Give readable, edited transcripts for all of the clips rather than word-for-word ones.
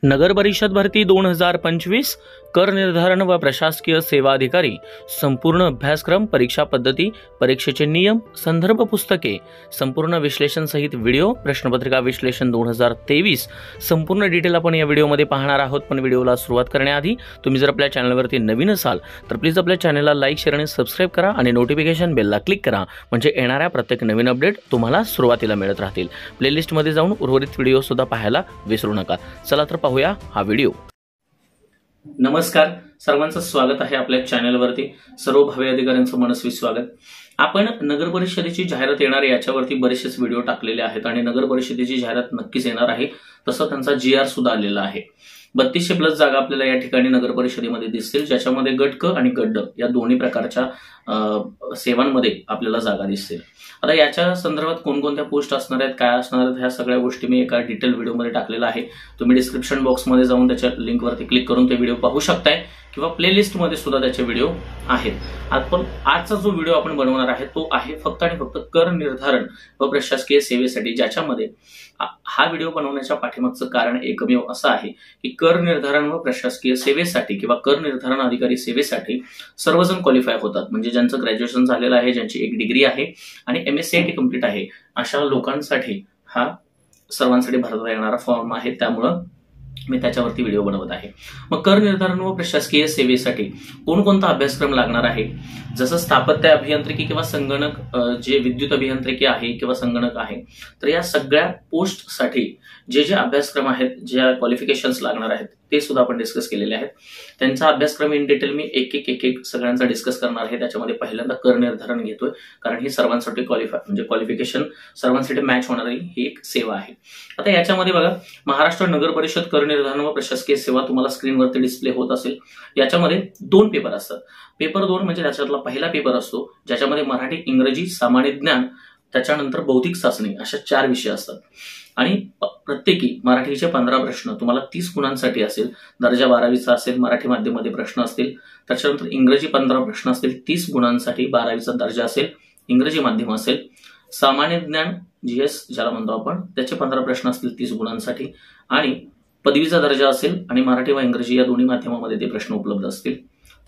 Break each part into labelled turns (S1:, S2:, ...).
S1: नगर परिषद भरती 2025 कर निर्धारण व प्रशासकीय सेवा अधिकारी संपूर्ण अभ्यासक्रम परीक्षा पद्धती परीक्षेचे नियम संदर्भ पुस्तके संपूर्ण विश्लेषण सहित व्हिडिओ प्रश्नपत्रिका विश्लेषण 2023 संपूर्ण डिटेल आपण या व्हिडिओमध्ये पाहणार आहोत। पण व्हिडिओला सुरुवात करण्याआधी तुम्ही जर आपल्या चॅनलवरती नवीन असाल तर प्लीज आपल्या चॅनलला लाईक शेअर आणि सबस्क्राइब करा आणि नोटिफिकेशन बेलला क्लिक करा, म्हणजे येणाऱ्या प्रत्येक नवीन अपडेट तुम्हाला सुरुवातीला मिळत राहतील। प्लेलिस्टमध्ये जाऊन उर्वरित व्हिडिओ सुद्धा पाहायला विसरू नका। चला तर पाहूया हा व्हिडिओ। नमस्कार, सर्वांचं स्वागत आहे आपल्या चॅनलवरती। सर्व भावी अधिकाऱ्यांचं मनस्वी स्वागत। आपण नगर परिषदेची जाहिरात येणार याच्यावरती बरेचसे व्हिडिओ टाकलेले आहेत आणि नगर परिषदेची जाहिरात नक्कीच येणार आहे, तसं त्यांचा GR सुद्धा आलेला आहे। 3200 प्लस जागा आपल्याला या ठिकाणी नगर परिषदेमध्ये दिसतील, ज्याच्यामध्ये गट क आणि गट ड या दोन्ही प्रकारच्या सेवांमध्ये आपल्याला जागा दिसतील। आता याच्या संदर्भात कोणकोणत्या पोस्ट असणार आहेत, काय असणार आहेत, ह्या सगळ्या गोष्टी मी एका डिटेल व्हिडिओमध्ये टाकलेला आहे। तुम्ही डिस्क्रिप्शन बॉक्समध्ये जाऊन त्याच्या लिंकवरती क्लिक करून ते व्हिडिओ पाहू शकताय किंवा प्लेलिस्टमध्ये सुद्धा त्याचे व्हिडिओ आहेत। आपण आजचा जो व्हिडिओ आपण बनवणार आहे तो आहे फक्त आणि फक्त कर निर्धारण व प्रशासकीय सेवेसाठी, ज्याच्यामध्ये हा व्हिडिओ बनवण्याच्या पाठीमागचं कारण एकमेव असं आहे की कर निर्धारण व प्रशासकीय सेवेसाठी किंवा कर निर्धारण अधिकारी सेवेसाठी सर्वजण क्वालिफाय होतात, म्हणजे ज्यांचं ग्रॅज्युएशन झालेलं आहे, ज्यांची एक डिग्री आहे आणि MSc कंप्लीट आहे, अशा लोकांसाठी हा सर्वांसाठी भरता येणारा फॉर्म आहे। त्यामुळं मी त्याच्यावरती व्हिडिओ बनवत आहे। मग कर निर्धारण व प्रशासकीय सेवेसाठी कोणकोणता अभ्यासक्रम लागणार आहे, जसं स्थापत्य अभियांत्रिकी किंवा संगणक, जे विद्युत अभियांत्रिकी आहे किंवा संगणक आहे, तर या सगळ्या पोस्टसाठी जे जे अभ्यासक्रम आहेत, ज्या क्वालिफिकेशन्स लागणार आहेत ते सुद्धा आपण डिस्कस केलेले आहेत। त्यांचा अभ्यासक्रम इन डिटेल मी एक एक सगळ्यांचा डिस्कस करणार आहे। त्याच्यामध्ये पहिल्यांदा कर निर्धारण घेतोय, कारण ही सर्वांसाठी क्वालिफिकेशन सर्वांसाठी मॅच होणारी ही एक सेवा आहे। आता याच्यामध्ये बघा, महाराष्ट्र नगर परिषद कर निर्धारण व प्रशासकीय सेवा तुम्हाला स्क्रीनवरती डिस्प्ले होत असेल। याच्यामध्ये 2 पेपर असतात। पेपर 2 म्हणजे त्याच्यातला पहिला पेपर असतो, ज्याच्यामध्ये मराठी, इंग्रजी, सामान्य ज्ञान, त्याच्यानंतर बौद्धिक चाचणी, अशा 4 विषय असतात आणि प्रत्येकी मराठीचे 15 प्रश्न तुम्हाला 30 गुणांसाठी असेल। दर्जा 12वीचा असेल, मराठी माध्यमामध्ये प्रश्न असतील। त्याच्यानंतर इंग्रजी 15 प्रश्न असतील 30 गुणांसाठी, 12वीचा दर्जा असेल, इंग्रजी माध्यम असेल। सामान्य ज्ञान GS ज्याला म्हणतो आपण, त्याचे 15 प्रश्न असतील 30 गुणांसाठी आणि पदवीचा दर्जा असेल आणि मराठी व इंग्रजी या दोन्ही माध्यमामध्ये ते प्रश्न उपलब्ध असतील।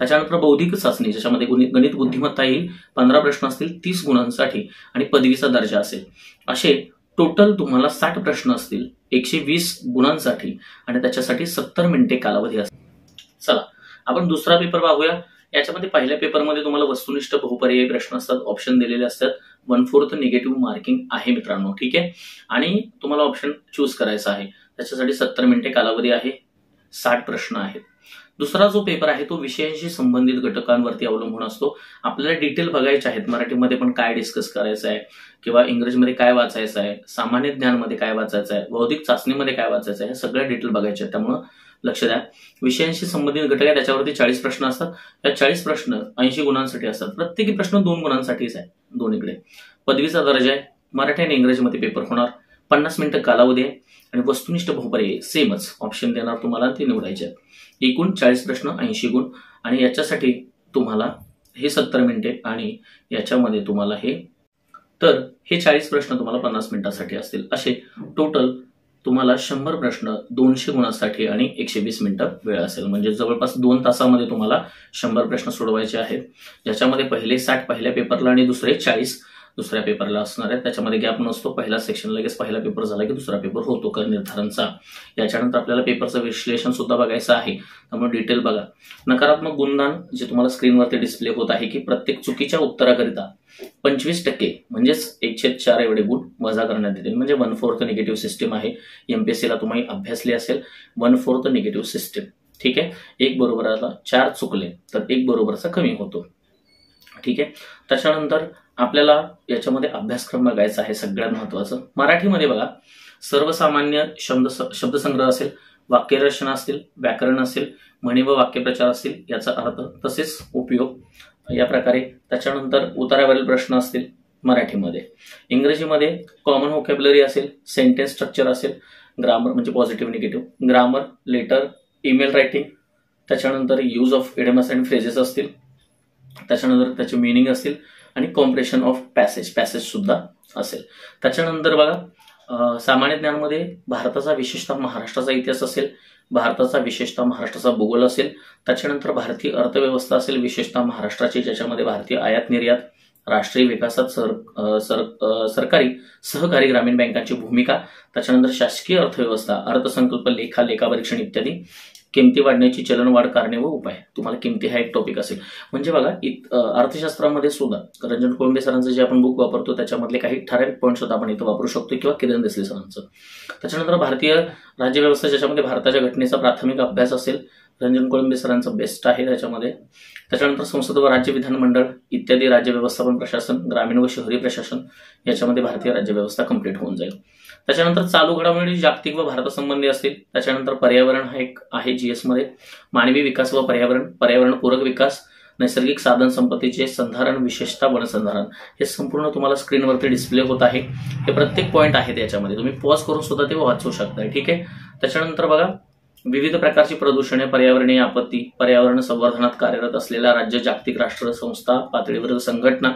S1: त्याच्यानंतर बौद्धिक चाचणी, ज्याच्यामध्ये गणित बुद्धिमत्ता येईल, 15 प्रश्न असतील 30 गुणांसाठी आणि पदवीचा दर्जा असेल। असे टोटल तुम्हाला 60 प्रश्न असतील 120 गुणांसाठी आणि त्याच्यासाठी 70 मिनिटे कालावधी असेल। चला आपण दुसरा पेपर पाहूया। याच्यामध्ये पहिल्या पेपरमध्ये तुम्हाला वस्तुनिष्ठ बहुपर्यायी प्रश्न असतात, ऑप्शन दिलेले असतात। 1/4 निगेटिव्ह मार्किंग आहे मित्रांनो, ठीक आहे, आणि तुम्हाला ऑप्शन चूज करायचा आहे। त्याच्यासाठी 70 मिनिटे कालावधी आहे, 60 प्रश्न आहेत। दुसरा जो पेपर आहे तो विषयांशी संबंधित घटकांवरती अवलंबून असतो। आपल्याला डिटेल बघायचे आहेत, मराठीमध्ये पण काय डिस्कस करायचं आहे किंवा इंग्रजीमध्ये काय वाचायचं आहे, सामान्य ज्ञानमध्ये काय वाचायचं आहे, बौद्धिक चाचणीमध्ये काय वाचायचं आहे, हे सगळ्या डिटेल बघायचे आहेत। त्यामुळे लक्ष द्या, विषयांशी संबंधित घटक आहे त्याच्यावरती 40 प्रश्न असतात। या 40 प्रश्न 80 गुणांसाठी असतात। प्रत्येकी प्रश्न 2 गुणांसाठीच आहे दोन्हीकडे। पदवीचा दर्जा आहे, मराठी आणि इंग्रजीमध्ये पेपर होणार, 50 मिनिटं कालावधी आहे आणि वस्तुनिष्ठ बहुपर्यायी सेमच ऑप्शन देणार तुम्हाला, ते निवडायचे आहेत। एकूण 40 प्रश्न 80 गुण आणि याच्यासाठी तुम्हाला हे 70 मिनिटे आणि याच्यामध्ये तुम्हाला हे 40 प्रश्न तुम्हाला 50 मिनिटांसाठी असतील। असे टोटल तुम्हाला 100 प्रश्न 200 गुणांसाठी आणि 120 मिनिटं वेळ असेल, म्हणजे जवळपास 2 तासामध्ये तुम्हाला 100 प्रश्न सोडवायचे आहेत, ज्याच्यामध्ये पहिले 60 पहिल्या पेपरला आणि दुसरे 40 दुसऱ्या पेपरला असणार आहे। त्याच्यामध्ये गॅप नसतो, पहिला सेक्शन लगेच पहिला पेपर झाला की दुसरा पेपर होतो कर निर्धारणचा। याच्यानंतर आपल्याला पेपरचं विश्लेषण सुद्धा बघायचं आहे, त्यामुळे डिटेल बघा। नकारात्मक गुणदान जे तुम्हाला स्क्रीनवरती डिस्प्ले होत आहे की प्रत्येक चुकीच्या उत्तराकरिता 25% म्हणजेच 1/4 एवढे गुण वजा करण्यात येतील, म्हणजे 1/4 निगेटिव्ह सिस्टीम आहे। MPSCला तुम्ही अभ्यासली असेल 1/4 निगेटिव्ह सिस्टीम, ठीक आहे। 1 बरोबराला 4 चुकले तर 1 बरोबरचा कमी होतो, ठीक आहे। त्याच्यानंतर आपल्याला याच्यामध्ये अभ्यासक्रम बघायचा आहे, सगळ्यात महत्वाचं। मराठीमध्ये बघा, सर्वसामान्य शब्दसंग्रह असेल, वाक्यरचना असतील, व्याकरण असेल, म्हणी व वाक्यप्रचार असतील, याचा अर्थ तसेच उपयोग या प्रकारे। त्याच्यानंतर उतारावरील प्रश्न असतील मराठीमध्ये। इंग्रजीमध्ये कॉमन व्होकॅब्युलरी असेल, सेंटेन्स स्ट्रक्चर असेल, ग्रामर म्हणजे positive negative, grammar, letter, email writing, त्याच्यानंतर use of idioms and phrases असतील, त्याच्यानंतर त्याचे मिनिंग असतील आणि कॉम्प्रेशन ऑफ पॅसेज सुद्धा असेल। त्याच्यानंतर बघा, सामान्य ज्ञानमध्ये भारताचा विशेषतः महाराष्ट्राचा इतिहास असेल, भारताचा विशेषतः महाराष्ट्राचा भूगोल असेल, त्याच्यानंतर भारतीय अर्थव्यवस्था असेल, विशेषतः महाराष्ट्राची, ज्याच्यामध्ये भारतीय आयात निर्यात, राष्ट्रीय विकासात सरकारी सहकारी ग्रामीण बँकांची भूमिका, त्याच्यानंतर शासकीय अर्थव्यवस्था, अर्थसंकल्प, लेखा, लेखापरीक्षण इत्यादी, किमती वाढण्याची चलनवाढ, कारणे व उपाय. तुम्हाला किमती हा एक टॉपिक असेल. म्हणजे बघा अर्थशास्त्रामध्ये सुद्धा रंजन कोळंबे सरांचं जे आपण बुक वापरतो त्याच्यामधले काही ठराविक पॉईंट सुद्धा आपण इथं वापरू शकतो, किंवा किरण देसले सरांचं. त्याच्यानंतर भारतीय राज्यव्यवस्था, ज्याच्यामध्ये भारताच्या घटनेचा प्राथमिक अभ्यास असेल, रंजन कोळंबे सरांचं बेस्ट आहे त्याच्यामध्ये. त्याच्यानंतर संसद व राज्य विधानमंडळ इत्यादी, राज्य व्यवस्थापन प्रशासन, ग्रामीण व शहरी प्रशासन, याच्यामध्ये भारतीय राज्यव्यवस्था कंप्लीट होऊन जाईल. त्याच्यानंतर चालू घडामोडी जागतिक व भारतासंबंधी असतील. त्याच्यानंतर पर्यावरण हा एक आहे जीएस मध्ये. मानवी विकास व पर्यावरण, पर्यावरणपूरक विकास, नैसर्गिक साधन संपत्तीचे संधारण, विशेषतः वनसंधारण, हे संपूर्ण तुम्हाला स्क्रीनवरती डिस्प्ले होत आहे. हे प्रत्येक पॉईंट आहे त्याच्यामध्ये, तुम्ही पॉज करून सुद्धा ते वाचू शकताय. ठीक आहे. त्याच्यानंतर बघा विविध प्रकारची प्रदूषणे, पर्यावरणीय आपत्ती, पर्यावरण संवर्धनात कार्यरत असलेल्या राज्य, जागतिक, राष्ट्र, संस्था पातळीवर संघटना.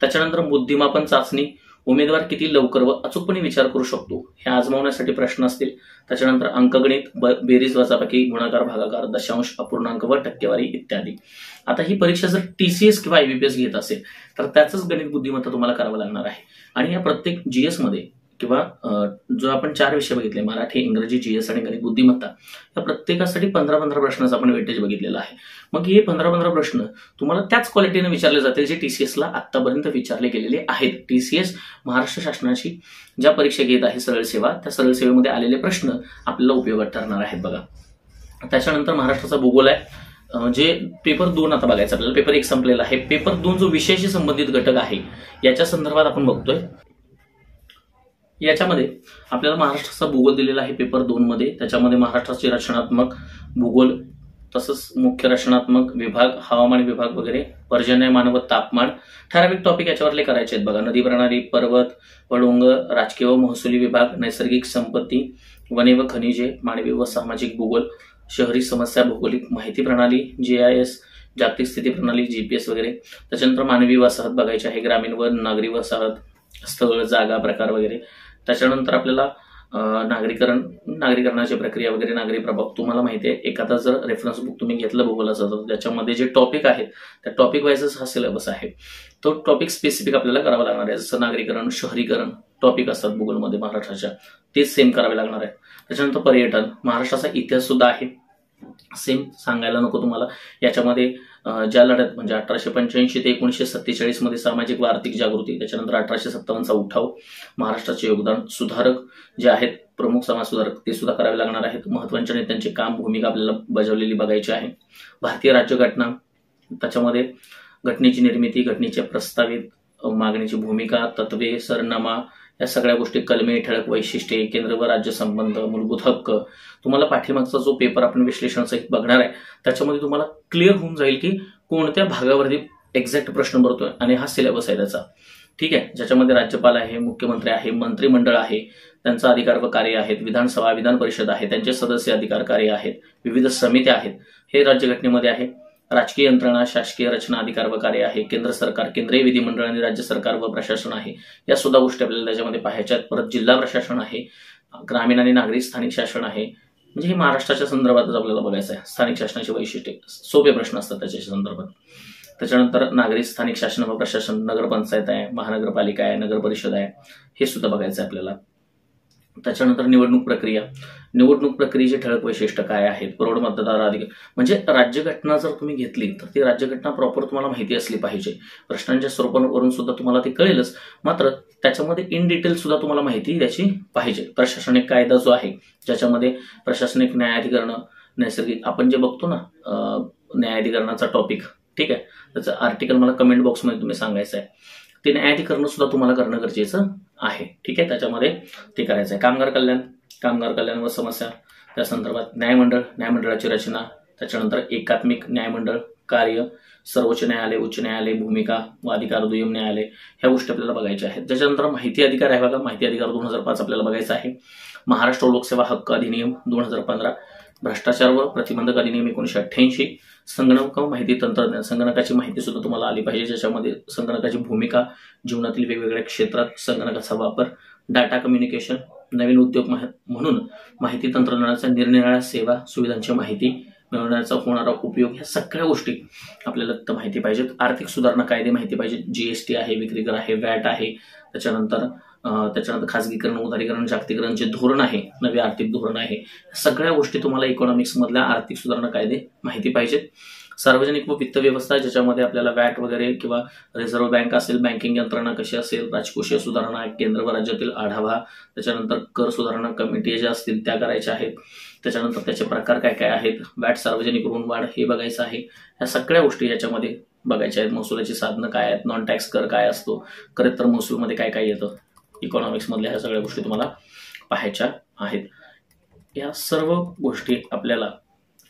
S1: त्याच्यानंतर बुद्धिमापन चाचणी, उमेदवार किती लवकर व अचूकपणे विचार करू शकतो हे आजमावण्यासाठी प्रश्न असतील. त्याच्यानंतर अंकगणित, बेरीज, वजाबाकी, गुणाकार, भागाकार, दशांश, अपूर्णांक व टक्केवारी इत्यादी. आता ही परीक्षा जर टीसीएस किंवा आयबीपीएस घेत असेल तर त्याचंच गणित बुद्धिमत्ता तुम्हाला करावं लागणार आहे. आणि या प्रत्येक जीएस मध्ये किंवा जो आपण 4 विषय बघितले, मराठी, इंग्रजी, जीएस आणि गणित बुद्धिमत्ता, या प्रत्येकासाठी 15-15 प्रश्नाचं आपण वेटेज बघितलेलं आहे. मग हे 15-15 प्रश्न तुम्हाला त्याच क्वालिटीने विचारले जातील जे टीसीएसला आतापर्यंत विचारले गेलेले आहेत. टीसीएस महाराष्ट्र शासनाची ज्या परीक्षा घेत आहे सरळ सेवा, त्या सरळ सेवेमध्ये आलेले प्रश्न आपल्याला उपयोगात ठरणार आहेत बघा. त्याच्यानंतर महाराष्ट्राचा भूगोल आहे, जे पेपर 2 आता बघायचं आपल्याला. पेपर 1 संपलेला आहे. पेपर 2 जो विषयाशी संबंधित घटक आहे याच्या संदर्भात आपण बघतोय. याच्यामध्ये आपल्याला महाराष्ट्राचा भूगोल दिलेला आहे पेपर 2 मध्ये. त्याच्यामध्ये महाराष्ट्राचे रचनात्मक भूगोल, तसंच मुख्य रचनात्मक विभाग, हवामान विभाग वगैरे, पर्जन्यमान व तापमान, ठराविक टॉपिक याच्यावरले करायचे आहेत बघा. नदी प्रणाली, पर्वत व डोंगर, राजकीय व महसुली विभाग, नैसर्गिक संपत्ती, वने व खनिजे, मानवी व सामाजिक भूगोल, शहरी समस्या, भौगोलिक माहिती प्रणाली, GIS, जागतिक स्थिती प्रणाली, GPS वगैरे. त्याच्यानंतर मानवी वसाहत बघायची आहे, ग्रामीण व नागरी वसाहत, स्थळ, जागा, प्रकार वगैरे. त्याच्यानंतर आपल्याला नागरीकरणाची प्रक्रिया वगैरे, नागरी प्रभाव. तुम्हाला माहिती आहे एखादा जर रेफरन्स बुक तुम्ही घेतलं भूगोलाचं तर त्याच्यामध्ये जे टॉपिक आहेत त्या टॉपिक वाईजच हा सिलेबस आहे. तो टॉपिक स्पेसिफिक आपल्याला करावा लागणार आहे. जसं नागरीकरण, शहरीकरण टॉपिक असतात भूगोलमध्ये महाराष्ट्राच्या, तेच सेम करावे लागणार आहे. त्याच्यानंतर पर्यटन, महाराष्ट्राचा इतिहास सुद्धा आहे, सेम सांगायला नको तुम्हाला. याच्यामध्ये ज्या लढ्यात म्हणजे 1885 ते 1947 मध्ये सामाजिक व आर्थिक जागृती, त्याच्यानंतर 1857चा उठाव, महाराष्ट्राचे योगदान, सुधारक जे आहेत प्रमुख समाज सुधारक ते सुद्धा करावे लागणार आहेत. महत्वाच्या नेत्यांचे काम, भूमिका आपल्याला बजावलेली बघायची आहे. भारतीय राज्यघटना, त्याच्यामध्ये घटनेची निर्मिती, घटनेच्या प्रस्तावित मागणीची भूमिका, तत्वे, सरनामा, या सगळ्या गोष्टी, कलमे, ठळक वैशिष्ट्ये, केंद्र व राज्य संबंध, मूलभूत हक्क. तुम्हाला पाठीमागचा जो पेपर आपण विश्लेषण सहित बघणार आहे त्याच्यामध्ये तुम्हाला क्लिअर होऊन जाईल की कोणत्या भागावरती एक्झॅक्ट प्रश्न भरतोय आणि हा सिलेबस आहे त्याचा. ठीक आहे. ज्याच्यामध्ये राज्यपाल आहे, मुख्यमंत्री आहे, मंत्रिमंडळ आहे, त्यांचा अधिकार व कार्य आहेत, विधानसभा, विधान परिषद आहे, त्यांचे सदस्य, अधिकार, कार्य आहेत, विविध समित्या आहेत, हे राज्यघटनेमध्ये आहे. राजकीय यंत्रणा, शासकीय रचना, अधिकार व कार्य आहे, केंद्र सरकार, केंद्रीय विधिमंडळ आणि राज्य सरकार व प्रशासन आहे, या सुद्धा गोष्टी आपल्याला त्याच्यामध्ये पाहायच्या आहेत. परत जिल्हा प्रशासन आहे, ग्रामीण आणि नागरी स्थानिक शासन आहे. म्हणजे हे महाराष्ट्राच्या संदर्भातच आपल्याला बघायचं आहे. स्थानिक शासनाची वैशिष्ट्ये, सोपे प्रश्न असतात त्याच्या संदर्भात. त्याच्यानंतर नागरी स्थानिक शासन व प्रशासन, नगरपंचायत आहे, महानगरपालिका आहे, नगर परिषद आहे, हे सुद्धा बघायचं आहे आपल्याला. त्याच्यानंतर निवडणूक प्रक्रिया, निवडणूक प्रक्रियेचे ठळक वैशिष्ट्य काय आहेत, प्रौढ मतदार अधिकार. म्हणजे राज्यघटना जर तुम्ही घेतली तर ती राज्यघटना प्रॉपर तुम्हाला माहिती असली पाहिजे. प्रश्नांच्या स्वरूपावरून सुद्धा तुम्हाला ते कळेलच, मात्र त्याच्यामध्ये इन डिटेल सुद्धा तुम्हाला माहिती द्यायची पाहिजे. प्रशासनिक कायदा जो आहे ज्याच्यामध्ये प्रशासनिक न्यायाधिकरण, नैसर्गिक, आपण जे बघतो ना न्यायाधिकरणाचा टॉपिक, ठीक आहे, त्याचं आर्टिकल मला कमेंट बॉक्समध्ये तुम्ही सांगायचं आहे. ते न्यायाधिकरण सुद्धा तुम्हाला करणं गरजेचं आहे. ठीक आहे. त्याच्यामध्ये ते करायचं आहे. कामगार कल्याण, कामगार कल्याण व समस्या, त्या संदर्भात न्यायमंडळ, न्यायमंडळाची रचना, त्याच्यानंतर एकात्मिक न्यायमंडळ, कार्य, सर्वोच्च न्यायालय, उच्च न्यायालय, भूमिका व अधिकार, दुय्यम न्यायालय, ह्या गोष्टी आपल्याला बघायच्या आहेत. त्याच्यानंतर माहिती अधिकार आहे बघा, माहिती अधिकार 2005 आपल्याला बघायचा आहे. महाराष्ट्र लोकसेवा हक्क अधिनियम 2015, भ्रष्टाचार व प्रतिबंधक अधिनियम 1988, संगणक व माहिती तंत्रज्ञान, संगणकाची माहिती सुद्धा तुम्हाला आली पाहिजे, ज्याच्यामध्ये संगणकाची भूमिका, जीवनातील वेगवेगळ्या क्षेत्रात संगणकाचा वापर, डाटा कम्युनिकेशन, नवीन उद्योग म्हणून माहिती तंत्रज्ञानाच्या निरनिराळ्या सेवा सुविधांची माहिती मिळवण्याचा होणारा उपयोग, ह्या सगळ्या गोष्टी आपल्याला माहिती पाहिजेत. आर्थिक सुधारणा कायदे माहिती पाहिजेत. जीएसटी आहे, विक्री कर आहे, वॅट आहे, त्याच्यानंतर खाजगीकरण, उदारीकरण, जागतिकीकरण जे धोरण आहे, नवे आर्थिक धोरण आहे, सगळ्या गोष्टी तुम्हाला इकॉनॉमिक्स मधल्या आर्थिक सुधारणा कायदे माहिती पाहिजेत. सार्वजनिक व वित्त व्यवस्था, ज्याच्यामध्ये आपल्याला वॅट वगैरे किंवा रिझर्व्ह बँक असेल, बँकिंग यंत्रणा कशी असेल, राजकोषीय सुधारणा, केंद्र व राज्यातील आढावा, त्याच्यानंतर कर सुधारणा कमिटी ज्या असतील त्या करायच्या आहेत. त्याच्यानंतर त्याचे प्रकार काय काय आहेत, वॅट सार्वजनिक ऋण वाढ हे बघायचं आहे. ह्या सगळ्या गोष्टी याच्यामध्ये बघायच्या आहेत. महसुलाची साधनं काय आहेत, नॉन टॅक्स कर काय असतो, खरेतर महसूलमध्ये काय काय येतं, इकॉनॉमिक्स मधल्या ह्या सगळ्या गोष्टी तुम्हाला पाहायच्या आहेत. या सर्व गोष्टी आपल्याला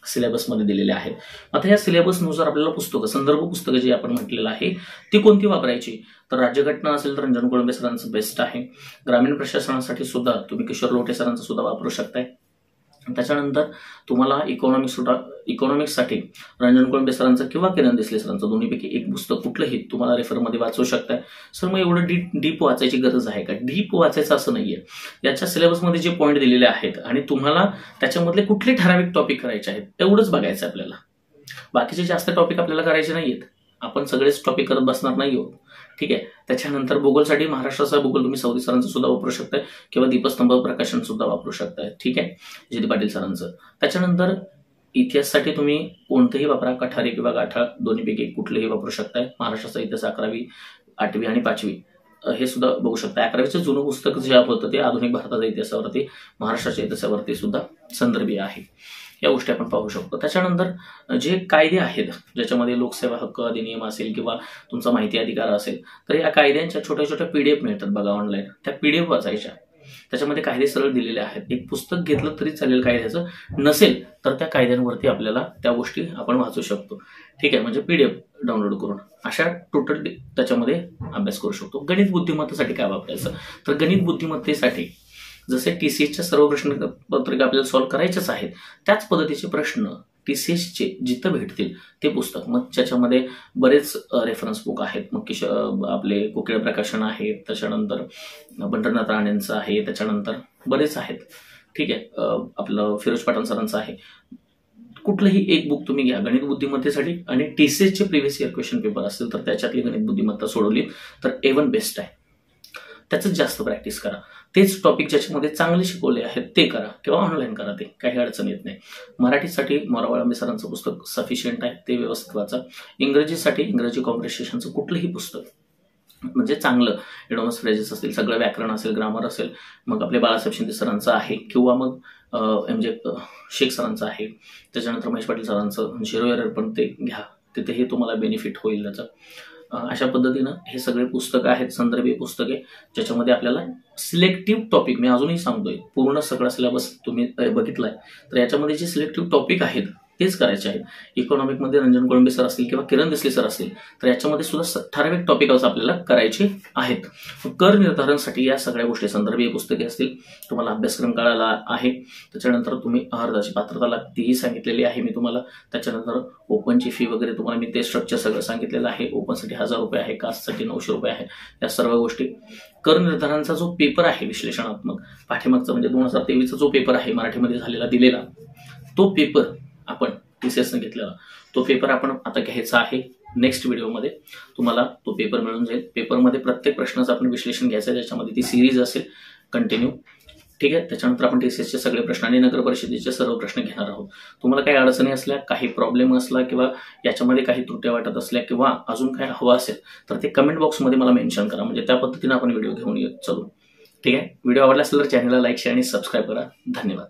S1: सिलेबसमध्ये दिलेल्या आहेत. आता या सिलेबसनुसार आपल्याला पुस्तकं, संदर्भ पुस्तकं जी आपण म्हटलेलं आहे ती कोणती वापरायची, तर राज्यघटना असेल तर रंजन कोळंबे सरांचं बेस्ट आहे. ग्रामीण प्रशासनासाठी सुद्धा तुम्ही किशोर लोटे सरांचं सुद्धा वापरू शकताय. त्याच्यानंतर तुम्हाला इकॉनॉमिक्ससाठी रंजन कोळंबे सरांचं किंवा किरण देसले सरांचं दोन्हीपैकी एक पुस्तक कुठलंही तुम्हाला रेफरमध्ये वाचू शकताय. सर मग एवढं डीप वाचायची गरज आहे का? डीप वाचायचं असं नाहीये. याच्या सिलेबसमध्ये जे पॉईंट दिलेले आहेत आणि तुम्हाला त्याच्यामधले कुठले ठराविक टॉपिक करायचे आहेत तेवढंच बघायचं आपल्याला. बाकीचे जास्त टॉपिक आपल्याला करायचे नाहीयेत. आपण सगळेच टॉपिक करत बसणार नाही आहोत. ठीक आहे. त्याच्यानंतर भूगोलसाठी महाराष्ट्राचा भूगोल तुम्ही सौदी सरांचं सुद्धा वापरू शकताय किंवा दीपस्तंभ प्रकाशन सुद्धा वापरू शकताय. ठीक आहे, जयदीप पाटील सरांचं. त्याच्यानंतर इतिहाससाठी तुम्ही कोणतेही वापरा, कठारे किंवा गाठा दोन्हीपैकी कुठलेही वापरू शकताय. महाराष्ट्राचा इतिहास 11वी, 8वी आणि 5वी हे सुद्धा बघू शकता. 11वीचं जुनं पुस्तक जे होतं ते आधुनिक भारताच्या इतिहासावरती, महाराष्ट्राच्या इतिहासावरती सुद्धा संदर्भी आहे. या गोष्टी आपण पाहू शकतो. त्याच्यानंतर जे कायदे आहेत ज्याच्यामध्ये लोकसेवा हक्क अधिनियम असेल किंवा तुमचा माहिती अधिकार असेल, तर या कायद्यांच्या छोट्या छोट्या PDF मिळतात बघा ऑनलाईन. त्या PDF वाचायच्या. त्याच्यामध्ये कायदे सरळ दिलेले आहेत. एक पुस्तक घेतलं तरी चालेल कायद्याचं, नसेल तर त्या कायद्यांवरती आपल्याला त्या गोष्टी आपण वाचू शकतो. ठीक आहे, म्हणजे PDF डाउनलोड करून अशा टोटल त्याच्यामध्ये अभ्यास करू शकतो. गणित बुद्धिमत्तेसाठी काय वापरायचं, तर गणित बुद्धिमत्तेसाठी जसे TCSच्या सर्व प्रश्नपत्रिका आपल्याला सॉल्व्ह करायचेच आहेत, त्याच पद्धतीचे प्रश्न TCSचे जिथं भेटतील ते पुस्तक, मग ज्याच्यामध्ये बरेच रेफरन्स बुक आहेत. मग आपले कोकिळ प्रकाशन आहे, त्याच्यानंतर पंढरनाथ राणेंचं आहे, त्याच्यानंतर बरेच आहेत. ठीक आहे, आपलं फिरोज पठाण सरांचं आहे. कुठलंही एक बुक तुम्ही घ्या गणित बुद्धिमत्तेसाठी आणि TCSचे प्रिव्हियस इयर क्वेश्चन पेपर असतील तर त्याच्यातली गणित बुद्धिमत्ता सोडवली तर A1 बेस्ट आहे. त्याचं जास्त प्रॅक्टिस करा. तेच टॉपिक ज्याच्यामध्ये चांगले शिकवले आहेत ते करा किंवा ऑनलाईन करा, ते काही अडचण येत नाही. मराठीसाठी मोरावाळंबे सरांचं पुस्तक सफिशियंट आहे, ते व्यवस्थित वाचा. इंग्रजीसाठी इंग्रजी कॉम्प्रिहेन्शनचं कुठलंही पुस्तक म्हणजे चांगलं, एडोनस फ्रेजेस असतील, सगळं व्याकरण असेल, ग्रामर असेल, मग आपले बाळासाहेब शिंदे सरांचं आहे किंवा मग म्हणजे शेख सरांचं आहे. त्याच्यानंतर महेश पाटील सरांचं 0 एरर पण ते घ्या, तिथेही तुम्हाला बेनिफिट होईल त्याचं. अशा पद्धतीनं हे सगळे पुस्तकं आहेत, संदर्भी पुस्तके, ज्याच्यामध्ये आपल्याला सिलेक्टिव्ह टॉपिक, मी अजूनही सांगतोय, पूर्ण सगळा सिलेबस तुम्ही बघितलाय तर याच्यामध्ये जे सिलेक्टिव्ह टॉपिक आहेत तेच करायचे आहेत. इकॉनॉमिकमध्ये रंजन कोळंबे सर असतील किंवा किरण देसले सर असतील तर याच्यामध्ये सुद्धा ठराविक टॉपिक आपल्याला करायचे आहेत. कर निर्धारणसाठी या सगळ्या गोष्टी संदर्भीय पुस्तके असतील. तुम्हाला अभ्यासक्रम कळाला आहे. त्याच्यानंतर तुम्ही अर्जाची पात्रता लागतीही सांगितलेली आहे मी तुम्हाला. त्याच्यानंतर ओपनची फी वगैरे तुम्हाला मी ते स्ट्रक्चर सगळं सांगितलेलं आहे. ओपनसाठी 1000 रुपये आहे, कास्टसाठी 900 रुपये आहे. या सर्व गोष्टी. कर निर्धारणचा जो पेपर आहे विश्लेषणात्मक, पाठीमागचा म्हणजे 2023चा जो पेपर आहे मराठीमध्ये झालेला दिलेला, तो पेपर आपण TCSने घेतलेला तो पेपर आपण आता घ्यायचा आहे. नेक्स्ट व्हिडिओमध्ये तुम्हाला तो पेपर मिळून जाईल. पेपरमध्ये प्रत्येक प्रश्नाचं आपण विश्लेषण घ्यायचं, ज्याच्यामध्ये ती सिरीज असेल कंटिन्यू. ठीक आहे. त्याच्यानंतर आपण TCSचे सगळे प्रश्न आणि नगर परिषदेचे सर्व प्रश्न घेणार आहोत. तुम्हाला काही अडचणी असल्या, काही प्रॉब्लेम असला किंवा याच्यामध्ये काही त्रुट्या वाटत असल्या किंवा अजून काही हवं असेल तर ते कमेंट बॉक्समध्ये मला मेन्शन करा, म्हणजे त्या पद्धतीने आपण व्हिडिओ घेऊन चलू. ठीक आहे. व्हिडिओ आवडला असेल तर चॅनलला लाईक, शेअर आणि सबस्क्राईब करा. धन्यवाद.